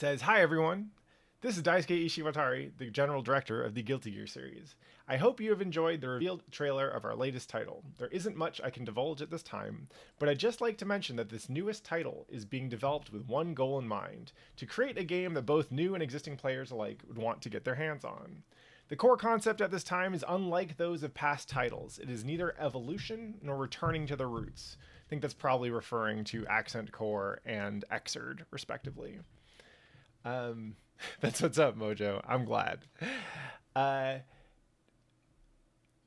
says, "Hi everyone. This is Daisuke Ishiwatari, the general director of the Guilty Gear series. I hope you have enjoyed the revealed trailer of our latest title. There isn't much I can divulge at this time, but I'd just like to mention that this newest title is being developed with one goal in mind: to create a game that both new and existing players alike would want to get their hands on. The core concept at this time is unlike those of past titles. It is neither evolution nor returning to the roots." I think that's probably referring to Accent Core and Xrd, respectively. Um, that's what's up, Mojo. I'm glad. Uh,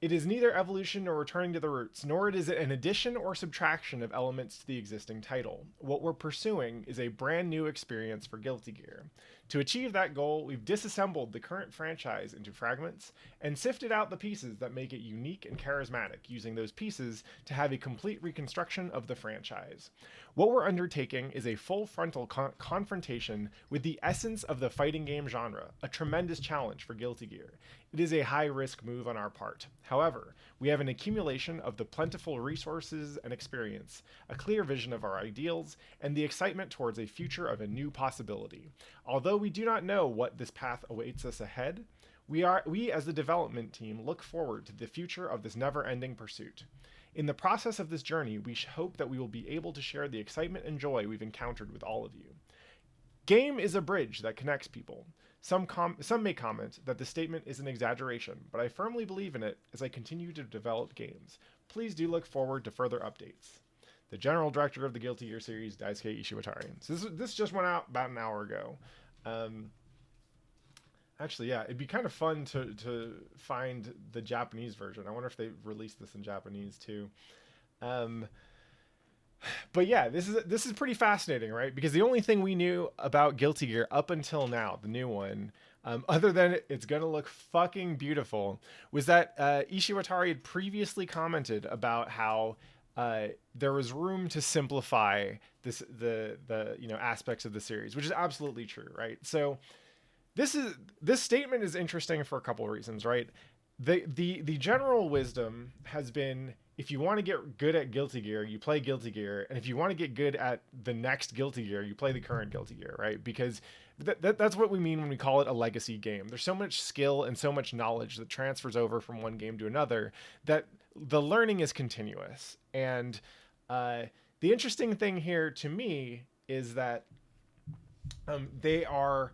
it is neither evolution nor returning to the roots, nor is it an addition or subtraction of elements to the existing title. What we're pursuing is a brand new experience for Guilty Gear. To achieve that goal, we've disassembled the current franchise into fragments and sifted out the pieces that make it unique and charismatic, using those pieces to have a complete reconstruction of the franchise. What we're undertaking is a full frontal confrontation with the essence of the fighting game genre, a tremendous challenge for Guilty Gear. It is a high-risk move on our part. However, we have an accumulation of the plentiful resources and experience, a clear vision of our ideals, and the excitement towards a future of a new possibility. Although we do not know what this path awaits us ahead, we as the development team look forward to the future of this never-ending pursuit. In the process of this journey, we hope that we will be able to share the excitement and joy we've encountered with all of you. Game is a bridge that connects people. Some may comment that the statement is an exaggeration, but I firmly believe in it as I continue to develop games. Please do look forward to further updates. The general director of the Guilty Gear series, Daisuke Ishiwatari. So this just went out about an hour ago. Actually, yeah, it'd be kind of fun to find the Japanese version. I wonder if they released this in Japanese too. But yeah, this is pretty fascinating, right? Because the only thing we knew about Guilty Gear up until now, the new one, other than it's gonna look fucking beautiful, was that Ishiwatari had previously commented about how there was room to simplify the aspects of the series, which is absolutely true, right? So this statement is interesting for a couple of reasons, right? The general wisdom has been, if you want to get good at Guilty Gear, you play Guilty Gear, and if you want to get good at the next Guilty Gear, you play the current Guilty Gear, right? Because that's what we mean when we call it a legacy game. There's so much skill and so much knowledge that transfers over from one game to another that the learning is continuous. And the interesting thing here to me is that they are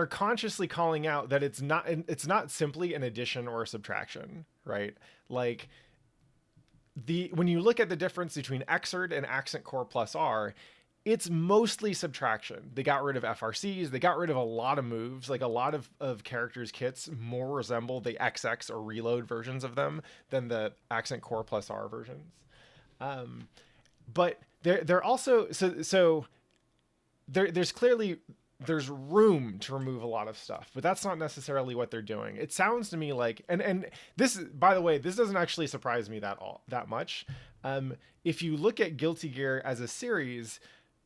consciously calling out that it's not simply an addition or a subtraction, right? Like when you look at the difference between Xrd and Accent Core Plus R, it's mostly subtraction. They got rid of FRCs, they got rid of a lot of moves, like a lot of characters' kits more resemble the XX or Reload versions of them than the Accent Core Plus R versions. But they're also so there's room to remove a lot of stuff, but that's not necessarily what they're doing. It sounds to me like, and this, by the way, this doesn't actually surprise me that much. If you look at Guilty Gear as a series,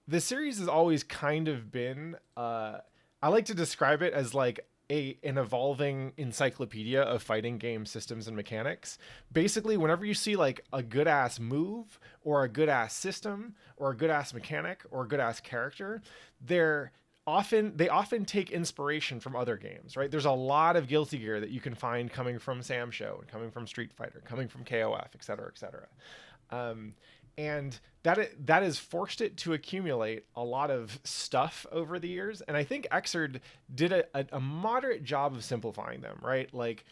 the series has always kind of been, I like to describe it as like an evolving encyclopedia of fighting game systems and mechanics. Basically, whenever you see like a good ass move or a good ass system or a good ass mechanic or a good ass character, they often take inspiration from other games, right? There's a lot of Guilty Gear that you can find coming from Sam Show, coming from Street Fighter, coming from KOF, et cetera, et cetera. And that has forced it to accumulate a lot of stuff over the years. And I think Xrd did a moderate job of simplifying them, right? Like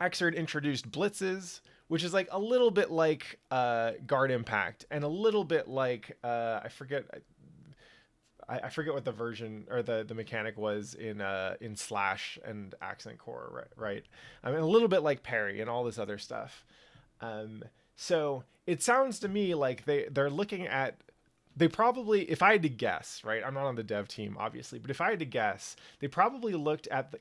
Xrd introduced blitzes, which is like a little bit like Guard Impact, and a little bit like I forget what the version or the mechanic was in Slash and Accent Core, right? I mean, a little bit like Parry and all this other stuff. So it sounds to me like they're looking at, they probably, if I had to guess, right? I'm not on the dev team, obviously, but if I had to guess, they probably looked at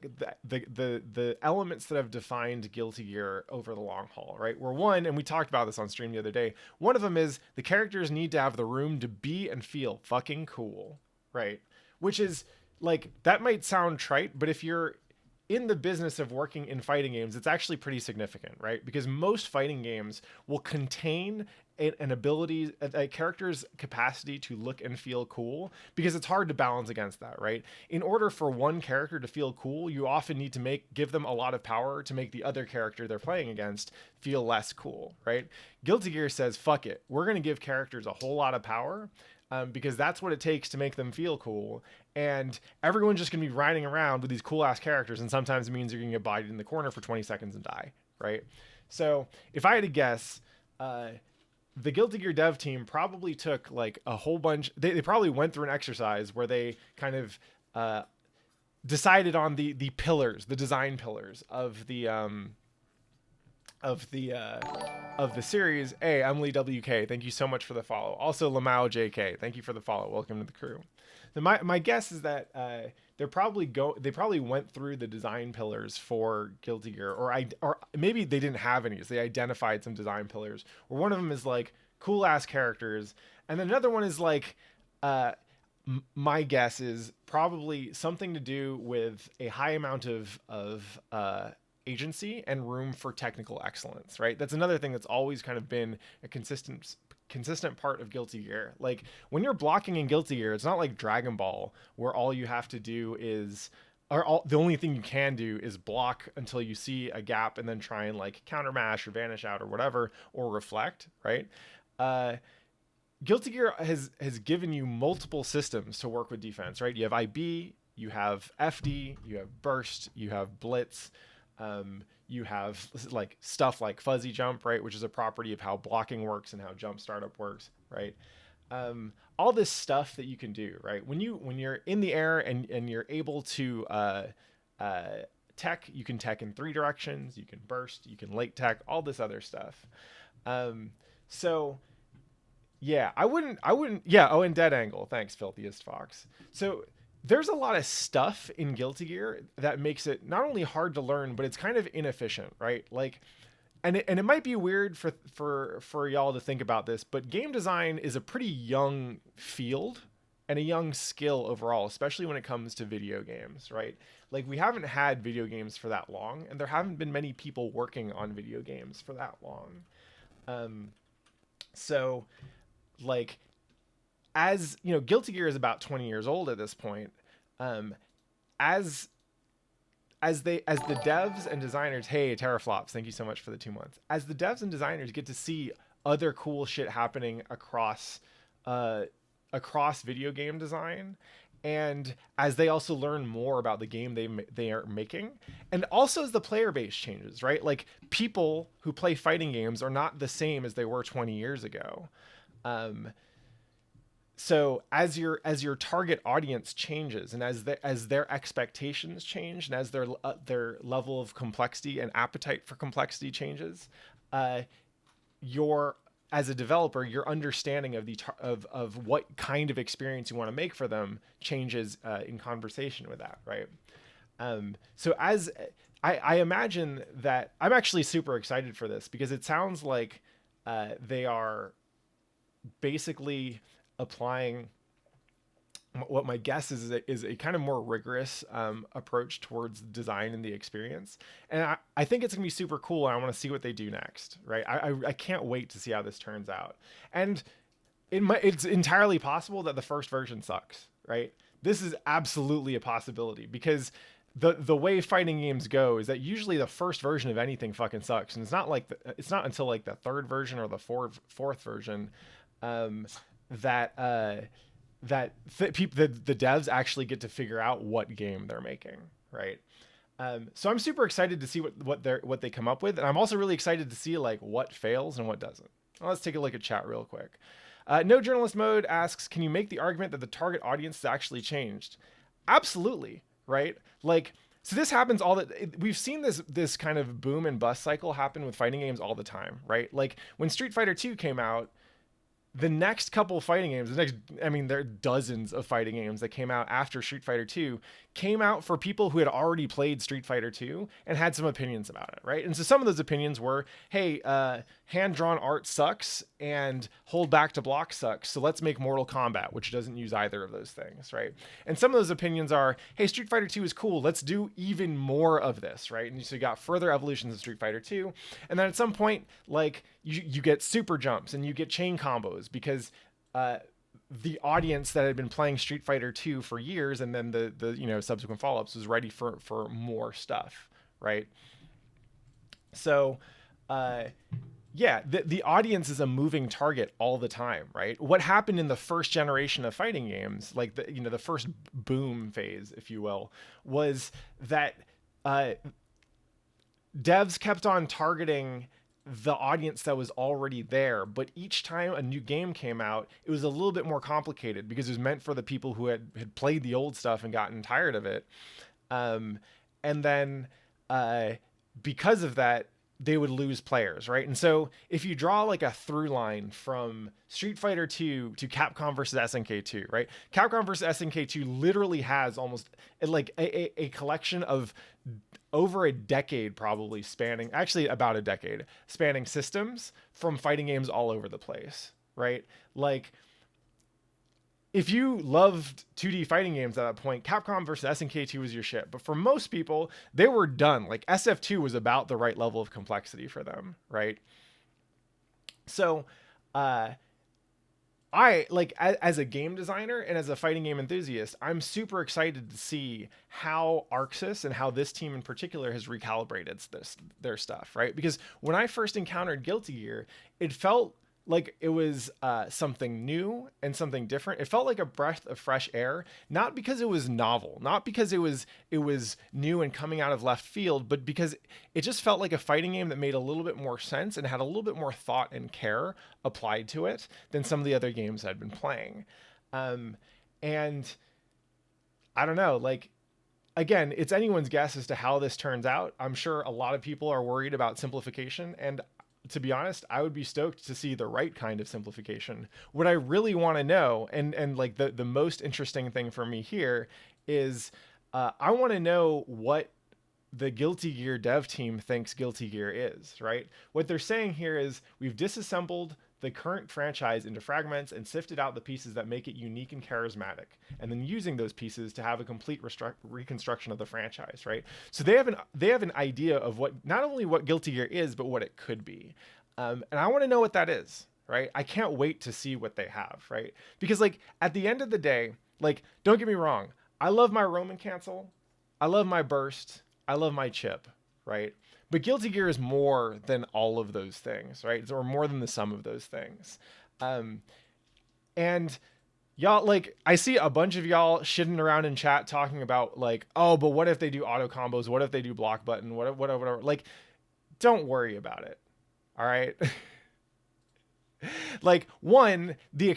the elements that have defined Guilty Gear over the long haul, right? Where one, and we talked about this on stream the other day, one of them is the characters need to have the room to be and feel fucking cool, right? Which is like, that might sound trite, but if you're in the business of working in fighting games, it's actually pretty significant, right? Because most fighting games will contain an ability, a character's capacity to look and feel cool, because it's hard to balance against that, right? In order for one character to feel cool, you often need to give them a lot of power to make the other character they're playing against feel less cool, right? Guilty Gear says, fuck it, we're going to give characters a whole lot of power, because that's what it takes to make them feel cool. And everyone's just going to be riding around with these cool ass characters, and sometimes it means you're going to get bodied in the corner for 20 seconds and die, right? So if I had to guess, the Guilty Gear dev team probably took like a whole bunch. They probably went through an exercise where they kind of decided on the pillars, the design pillars of the series. Hey, Emily WK, thank you so much for the follow. Also, Lamau JK, thank you for the follow. Welcome to the crew. So my guess is that they probably went through the design pillars for Guilty Gear, or maybe they didn't have any, so they identified some design pillars. Where one of them is like cool ass characters, and then another one is like my guess is probably something to do with a high amount of agency and room for technical excellence, right? That's another thing that's always kind of been a consistent part of Guilty Gear. Like when you're blocking in Guilty Gear, it's not like Dragon Ball where all you have to do is, the only thing you can do is block until you see a gap and then try and like counter mash or vanish out or whatever, or reflect, right? Guilty Gear has given you multiple systems to work with defense, right? You have IB, you have FD, you have burst, you have blitz, you have like stuff like fuzzy jump, right, which is a property of how blocking works and how jump startup works, right? All this stuff that you can do, right? When you're in the air and you're able to tech, you can tech in 3 directions, you can burst, you can late tech, all this other stuff. So yeah, I wouldn't, yeah. Oh, and dead angle. Thanks, Filthiest Fox. So there's a lot of stuff in Guilty Gear that makes it not only hard to learn, but it's kind of inefficient, right? Like, and it might be weird for y'all to think about this, but game design is a pretty young field and a young skill overall, especially when it comes to video games, right? Like we haven't had video games for that long, and there haven't been many people working on video games for that long. So like, as you know, Guilty Gear is about 20 years old at this point. As the devs and designers, hey, Teraflops, thank you so much for the 2 months. As the devs and designers get to see other cool shit happening across video game design, and as they also learn more about the game they are making, and also as the player base changes, right? Like people who play fighting games are not the same as they were 20 years ago. So as your target audience changes, and as their expectations change, and as their level of complexity and appetite for complexity changes, as a developer, your understanding of what kind of experience you want to make for them changes in conversation with that, right? So as I imagine that, I'm actually super excited for this, because it sounds like they are basically applying what my guess is a kind of more rigorous approach towards design and the experience. And I think it's gonna be super cool, and I want to see what they do next, right? I can't wait to see how this turns out. And it's entirely possible that the first version sucks, right? This is absolutely a possibility, because the way fighting games go is that usually the first version of anything fucking sucks, and it's not until like the 3rd version or the fourth version that the devs actually get to figure out what game they're making, right? So I'm super excited to see what they come up with, and I'm also really excited to see like what fails and what doesn't. Well, let's take a look at chat real quick. No Journalist Mode asks, can you make the argument that the target audience has actually changed? Absolutely, right? Like, so this happens we've seen this kind of boom and bust cycle happen with fighting games all the time, right? Like when Street Fighter 2 came out, the next couple of fighting games, I mean, there are dozens of fighting games that came out after Street Fighter 2, came out for people who had already played Street Fighter 2 and had some opinions about it, right? And so some of those opinions were, hey, hand-drawn art sucks and hold back to block sucks, so let's make Mortal Kombat, which doesn't use either of those things, right? And some of those opinions are, hey, Street Fighter 2 is cool, let's do even more of this, right? And so you got further evolutions of Street Fighter 2, and then at some point, like, you get super jumps and you get chain combos because the audience that had been playing Street Fighter 2 for years and then the subsequent follow-ups was ready for more stuff, right? So the audience is a moving target all the time, right? What happened in the first generation of fighting games, like the first boom phase, if you will, was that devs kept on targeting the audience that was already there, but each time a new game came out, it was a little bit more complicated because it was meant for the people who had played the old stuff and gotten tired of it. And then because of that, they would lose players, right? And so if you draw like a through line from Street Fighter 2 to Capcom versus SNK 2, right? Capcom versus SNK 2 literally has almost like a collection of over a decade, probably about a decade, spanning systems from fighting games all over the place, right? Like, if you loved 2D fighting games at that point, Capcom versus SNK 2 was your shit. But for most people, they were done. Like, SF2 was about the right level of complexity for them, right? So, I like as a game designer and as a fighting game enthusiast, I'm super excited to see how Arxis and how this team in particular has recalibrated their stuff, right? Because when I first encountered Guilty Gear, it felt like it was something new and something different. It felt like a breath of fresh air, not because it was novel, not because it was new and coming out of left field, but because it just felt like a fighting game that made a little bit more sense and had a little bit more thought and care applied to it than some of the other games I'd been playing. And I don't know, like, again, it's anyone's guess as to how this turns out. I'm sure a lot of people are worried about simplification, and to be honest, I would be stoked to see the right kind of simplification. What I really want to know, and like the most interesting thing for me here is I want to know what the Guilty Gear dev team thinks Guilty Gear is, right? What they're saying here is we've disassembled the current franchise into fragments and sifted out the pieces that make it unique and charismatic, and then using those pieces to have a complete reconstruction of the franchise, right? So they have an idea of not only what Guilty Gear is, but what it could be. And I want to know what that is, right? I can't wait to see what they have, right? Because like at the end of the day, like, don't get me wrong, I love my Roman cancel, I love my burst, I love my chip, right? But Guilty Gear is more than all of those things, right? Or more than the sum of those things. And y'all, like, I see a bunch of y'all shitting around in chat talking about like, oh, but what if they do auto combos? What if they do block button? Whatever. Like, don't worry about it. All right. Like, one, the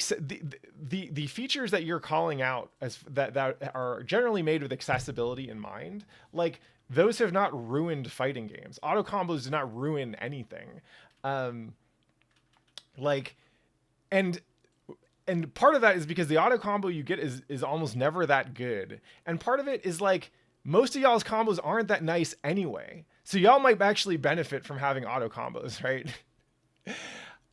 features that you're calling out as that are generally made with accessibility in mind, like, those have not ruined fighting games. Auto combos do not ruin anything. Like, and part of that is because the auto combo you get is almost never that good. And part of it is like, most of y'all's combos aren't that nice anyway. So y'all might actually benefit from having auto combos, right?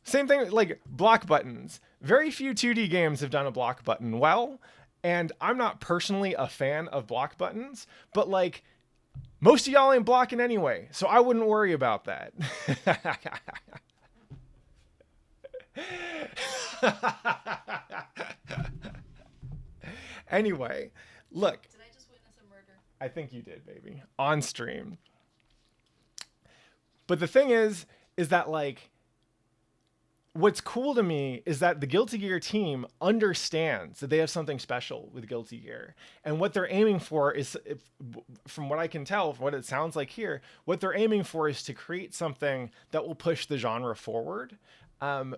Same thing, like block buttons. Very few 2D games have done a block button well. And I'm not personally a fan of block buttons, but like, most of y'all ain't blocking anyway, so I wouldn't worry about that. Anyway, look. Did I just witness a murder? I think you did, baby. On stream. But the thing is that like, what's cool to me is that the Guilty Gear team understands that they have something special with Guilty Gear. And what they're aiming for is, from what I can tell, from what it sounds like here, what they're aiming for is to create something that will push the genre forward.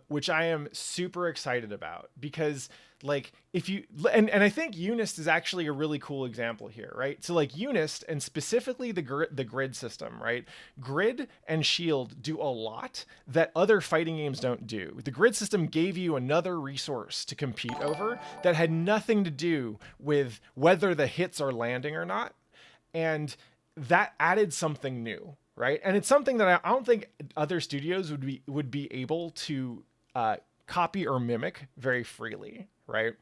which I am super excited about because like if you and I think Unist is actually a really cool example here, right? So like Unist and specifically the grid system, right? Grid and Shield do a lot that other fighting games don't do. The grid system gave you another resource to compete over that had nothing to do with whether the hits are landing or not, and that added something new, right? And it's something that I don't think other studios would be able to copy or mimic very freely, right?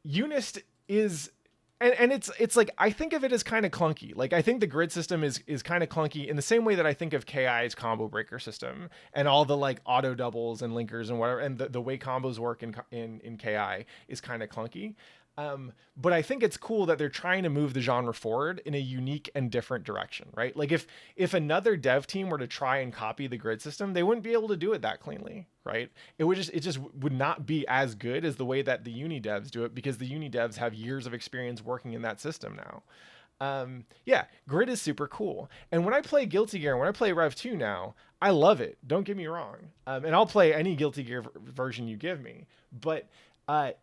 Unist is and it's like I think of it as kind of clunky. Like I think the grid system is kind of clunky in the same way that I think of KI's combo breaker system and all the like auto doubles and linkers and whatever, and the way combos work in KI is kind of clunky. But I think it's cool that they're trying to move the genre forward in a unique and different direction, right? Like if another dev team were to try and copy the grid system, they wouldn't be able to do it that cleanly, right? It just would not be as good as the way that the uni devs do it, because the uni devs have years of experience working in that system now. Yeah, grid is super cool. And when I play Guilty Gear, when I play Rev 2 now, I love it. Don't get me wrong. And I'll play any Guilty Gear version you give me. But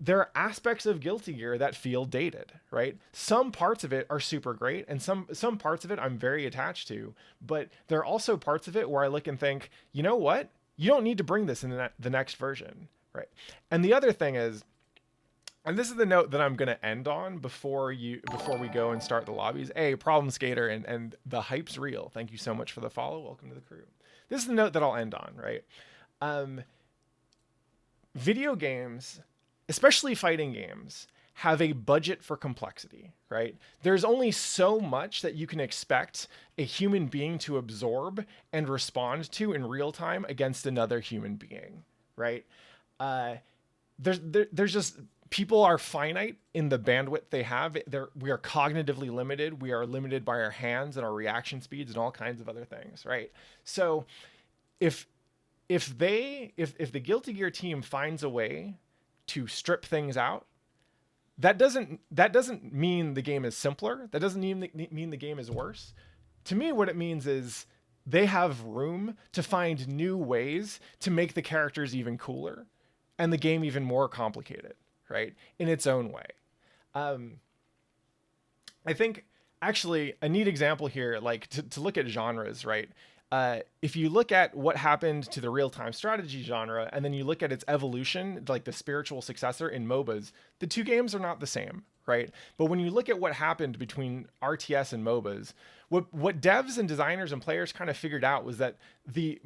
there are aspects of Guilty Gear that feel dated, right? Some parts of it are super great, and some parts of it I'm very attached to. But there are also parts of it where I look and think, you know what? You don't need to bring this in the next version, right? And the other thing is, and this is the note that I'm going to end on before we go and start the lobbies. Problem Skater and the hype's real. Thank you so much for the follow. Welcome to the crew. This is the note that I'll end on, right? Video games, especially fighting games, have a budget for complexity, right? There's only so much that you can expect a human being to absorb and respond to in real time against another human being, right? There's just, people are finite in the bandwidth they have. We are cognitively limited. We are limited by our hands and our reaction speeds and all kinds of other things, right? So if the Guilty Gear team finds a way to strip things out, that doesn't mean the game is simpler. That doesn't mean the game is worse. To me, what it means is they have room to find new ways to make the characters even cooler and the game even more complicated, right? In its own way. I think actually a neat example here, like to look at genres, right? If you look at what happened to the real-time strategy genre, and then you look at its evolution, like the spiritual successor in MOBAs, the two games are not the same, right? But when you look at what happened between RTS and MOBAs, what devs and designers and players kind of figured out was that the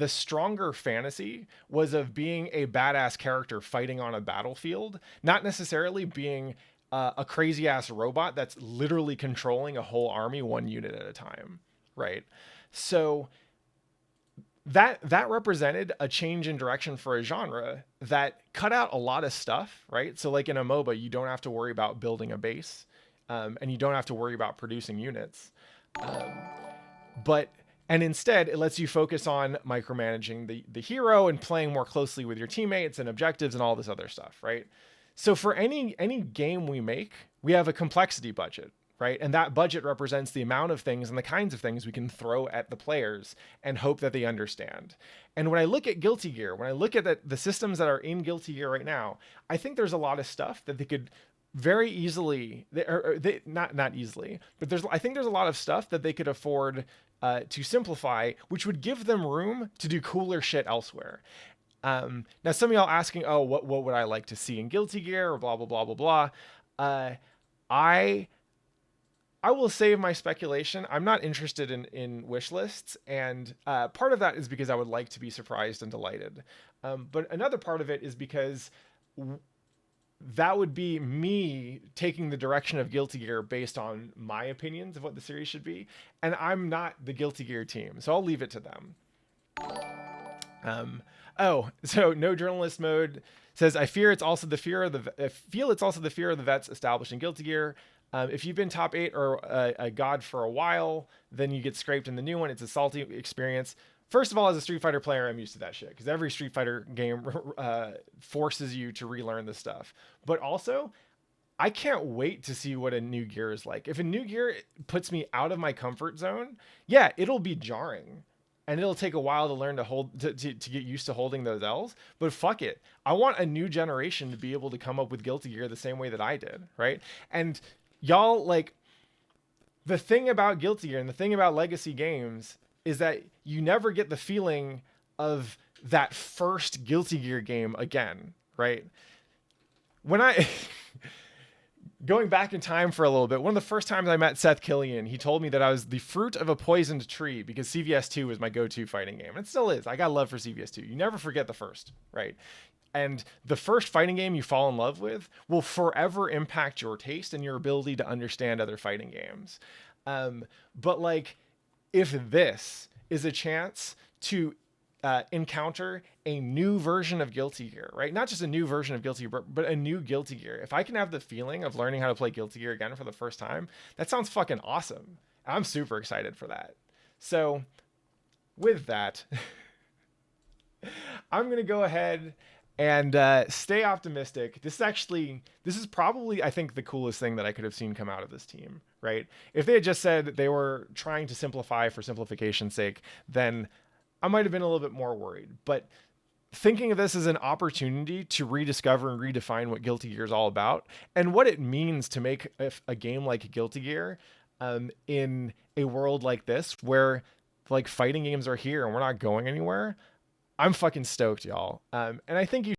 stronger fantasy was of being a badass character fighting on a battlefield, not necessarily being a crazy ass robot that's literally controlling a whole army one unit at a time, right? So that represented a change in direction for a genre that cut out a lot of stuff, right? So like in a MOBA, you don't have to worry about building a base, and you don't have to worry about producing units. And instead it lets you focus on micromanaging the hero and playing more closely with your teammates and objectives and all this other stuff, right? So for any game we make, we have a complexity budget, right? And that budget represents the amount of things and the kinds of things we can throw at the players and hope that they understand. And when I look at Guilty Gear, when I look at the systems that are in Guilty Gear right now, I think there's a lot of stuff that they could very easily, not easily, but I think there's a lot of stuff that they could afford to simplify, which would give them room to do cooler shit elsewhere. Now, some of y'all asking, oh, what would I like to see in Guilty Gear, or blah, blah, blah, blah, blah. I will save my speculation. I'm not interested in wish lists, and part of that is because I would like to be surprised and delighted. But another part of it is because that would be me taking the direction of Guilty Gear based on my opinions of what the series should be, and I'm not the Guilty Gear team, so I'll leave it to them. So no journalist mode says, I feel it's also the fear of the vets established in Guilty Gear. If you've been top 8 or a god for a while, then you get scraped in the new one. It's a salty experience. First of all, as a Street Fighter player, I'm used to that shit, because every Street Fighter game forces you to relearn this stuff. But also, I can't wait to see what a new gear is like. If a new gear puts me out of my comfort zone, yeah, it'll be jarring. and it'll take a while to learn to hold to get used to holding those L's. But fuck it, I want a new generation to be able to come up with Guilty Gear the same way that I did, right? And y'all, like, the thing about Guilty Gear and the thing about legacy games is that you never get the feeling of that first Guilty Gear game again, right? When I going back in time for a little bit, one of the first times I met Seth Killian, he told me that I was the fruit of a poisoned tree because CVS2 was my go-to fighting game. And it still is. I got love for CVS2. You never forget the first, right? And the first fighting game you fall in love with will forever impact your taste and your ability to understand other fighting games. But like, if this is a chance to encounter a new version of Guilty Gear, right? Not just a new version of Guilty Gear, but a new Guilty Gear. If I can have the feeling of learning how to play Guilty Gear again for the first time, that sounds fucking awesome. I'm super excited for that. So with that, I'm going to go ahead and stay optimistic. This is probably, I think, the coolest thing that I could have seen come out of this team, right? If they had just said they were trying to simplify for simplification's sake, then I might have been a little bit more worried. But thinking of this as an opportunity to rediscover and redefine what Guilty Gear is all about and what it means to make a game like Guilty Gear in a world like this where like fighting games are here and we're not going anywhere, I'm fucking stoked, y'all. And I think you